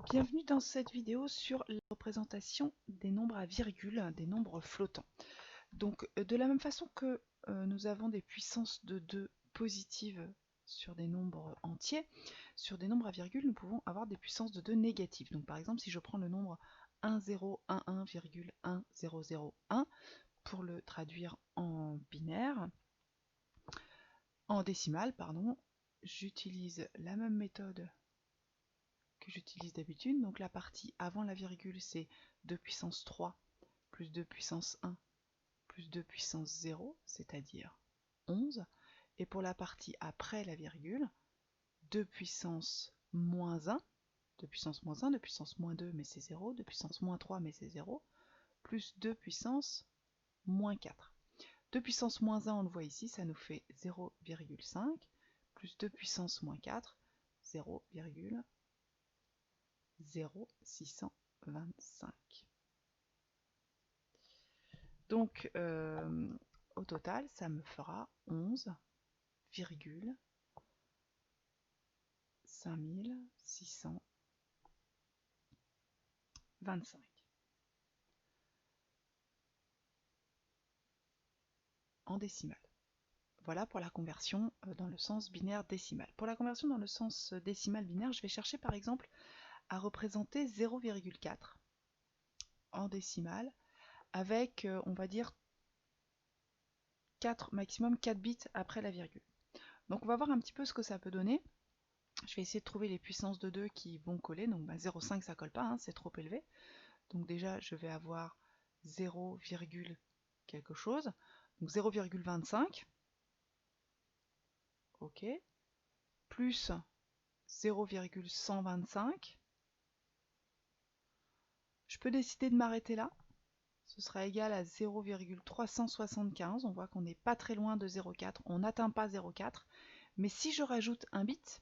Bienvenue dans cette vidéo sur la représentation des nombres à virgule, des nombres flottants. Donc de la même façon que nous avons des puissances de 2 positives sur des nombres entiers, sur des nombres à virgule, nous pouvons avoir des puissances de 2 négatives. Donc par exemple, si je prends le nombre 1011,1001 pour le traduire en binaire, en décimale, pardon, j'utilise la même méthode que j'utilise d'habitude. Donc la partie avant la virgule, c'est 2 puissance 3 plus 2 puissance 1 plus 2 puissance 0, c'est-à-dire 11. Et pour la partie après la virgule, 2 puissance moins 1, 2 puissance moins 1, 2 puissance moins 2, mais c'est 0, 2 puissance moins 3, mais c'est 0, plus 2 puissance moins 4. 2 puissance moins 1, on le voit ici, ça nous fait 0,5, plus 2 puissance moins 4, 0,0625. Donc, au total, ça me fera 11,5625 en décimale. Voilà pour la conversion dans le sens binaire décimal. Pour la conversion dans le sens décimal binaire, je vais chercher par exemple à représenter 0,4 en décimale avec, on va dire, maximum 4 bits après la virgule. Donc on va voir un petit peu ce que ça peut donner. Je vais essayer de trouver les puissances de 2 qui vont coller. Donc 0,5 ça colle pas, hein, c'est trop élevé. Donc déjà je vais avoir 0, quelque chose. Donc 0,25. Ok. Plus 0,125. Je peux décider de m'arrêter là. Ce sera égal à 0,375. On voit qu'on n'est pas très loin de 0,4. On n'atteint pas 0,4. Mais si je rajoute un bit,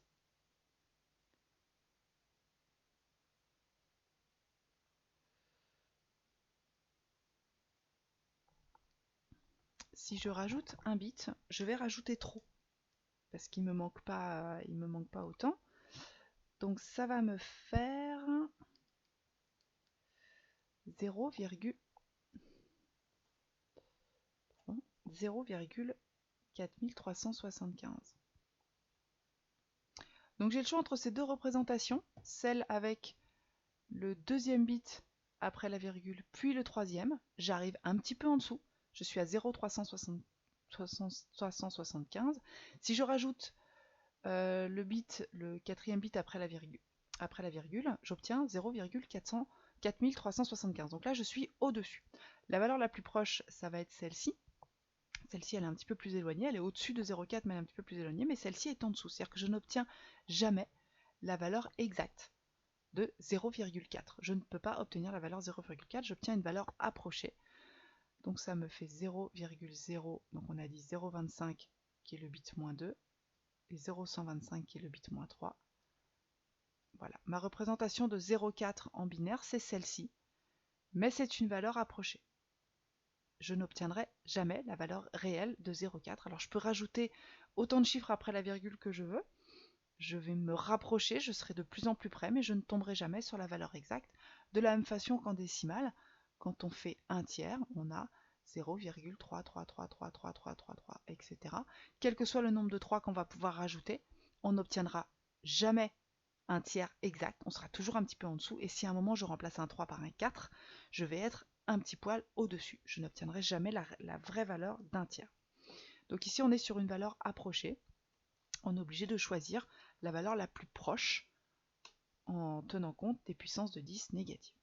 je vais rajouter trop. Parce qu'il me manque pas autant. Donc ça va me faire 0,4375. Donc j'ai le choix entre ces deux représentations, celle avec le deuxième bit après la virgule, puis le troisième. J'arrive un petit peu en dessous, je suis à 0,375. Si je rajoute le quatrième bit après la virgule, j'obtiens 0,4375. Donc là, je suis au-dessus. La valeur la plus proche, ça va être celle-ci. Celle-ci, elle est un petit peu plus éloignée. Elle est au-dessus de 0,4, mais elle est un petit peu plus éloignée. Mais celle-ci est en dessous. C'est-à-dire que je n'obtiens jamais la valeur exacte de 0,4. Je ne peux pas obtenir la valeur 0,4. J'obtiens une valeur approchée. Donc ça me fait 0,0. Donc on a dit 0,25 qui est le bit moins 2. Et 0,125 qui est le bit moins 3. Voilà, ma représentation de 0,4 en binaire, c'est celle-ci, mais c'est une valeur approchée. Je n'obtiendrai jamais la valeur réelle de 0,4. Alors je peux rajouter autant de chiffres après la virgule que je veux. Je vais me rapprocher, je serai de plus en plus près, mais je ne tomberai jamais sur la valeur exacte. De la même façon qu'en décimale, quand on fait un tiers, on a 0,3333333, etc. Quel que soit le nombre de 3 qu'on va pouvoir rajouter, on n'obtiendra jamais un tiers exact, on sera toujours un petit peu en dessous, et si à un moment je remplace un 3 par un 4, je vais être un petit poil au-dessus. Je n'obtiendrai jamais la vraie valeur d'un tiers. Donc ici on est sur une valeur approchée, on est obligé de choisir la valeur la plus proche en tenant compte des puissances de 10 négatives.